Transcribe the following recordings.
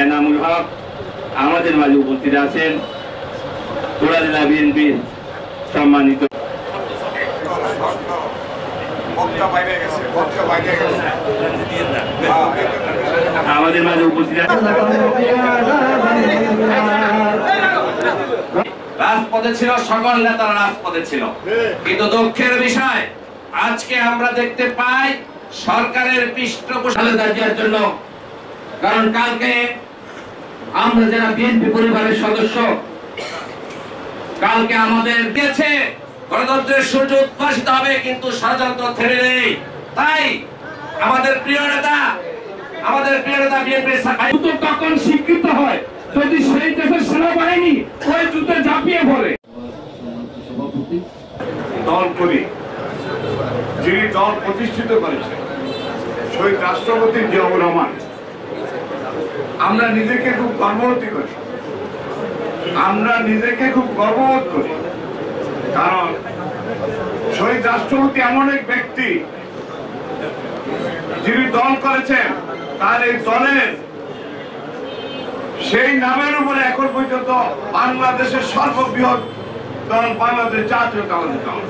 এনামুল হক আমাদের মাঝে উপস্থিত আছেন তোরা জেলা বিএনপির সম্মানিত আমাদের মাঝে উপস্থিত রাজপথে ছিল, সকল নেতারা রাজপথে ছিল, কিন্তু দুঃখের বিষয় আজকে আমরা দেখতে পাই সরকারের পৃষ্ঠপোষকতা দেওয়ার জন্য। কারণ কালকে আমরা যারা বিএনপি পরিবারের সদস্য, কালকে আমাদের গেছে গণতন্ত্রের সূর্য উদ্ভাসিত হবে, কিন্তু ষড়যন্ত্র থেমে নেই। তাই আমাদের প্রিয় নেতা বিএনপির তখন স্বীকৃত হয় যদি সেই দেশের সেনাবাহিনী ওই যুদ্ধে ঝাঁপিয়ে পড়ে। দল করি যিনি দল প্রতিষ্ঠিত করেছেন শহীদ রাষ্ট্রপতি জিয়াউর রহমান, আমরা নিজেকে খুব গর্ববোধ করি, কারণ শহীদ রাষ্ট্রপতি এমন এক ব্যক্তি যিনি দল করেছেন, তার এই দলের সেই নামের উপরে এখন পর্যন্ত বাংলাদেশের সর্ববৃহৎ দল বাংলাদেশ জাতীয়তাবাদী দল।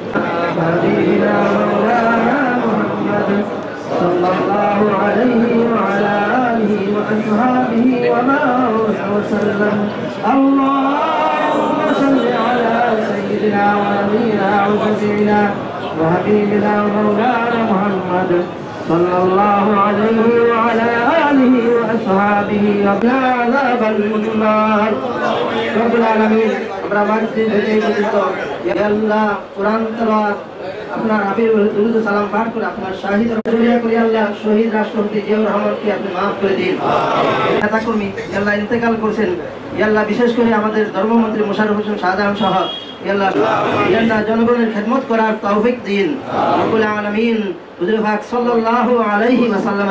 وحبيبنا ومولانا محمد صلى الله عليه وعلى آله وأصحابه وقنا عذاب النار رب العالمين আমরা মানছি যে আল্লাহ কোরআন তেলাওয়াত আপনার হাবিব দুরূদ সালাম পাঠ করে আপনার শাহিদ রুলিয়া করি আল্লাহ শহীদ রাষ্ট্রপতি জিয়াউর রহমানকে আপনি maaf করে দিন। নেতা কর্মী আল্লাহ ইন্তেকাল করেছেন, আল্লাহ বিশেষ করে আমাদের ধর্মমন্ত্রী মোশাররফ হোসেন শাহজাহান সহ আল্লাহ জনগণের খেদমত করার তৌফিক দিন। রব্বুল আলামিন হুজুর পাক সাল্লাল্লাহু আলাইহি ওয়াসাল্লাম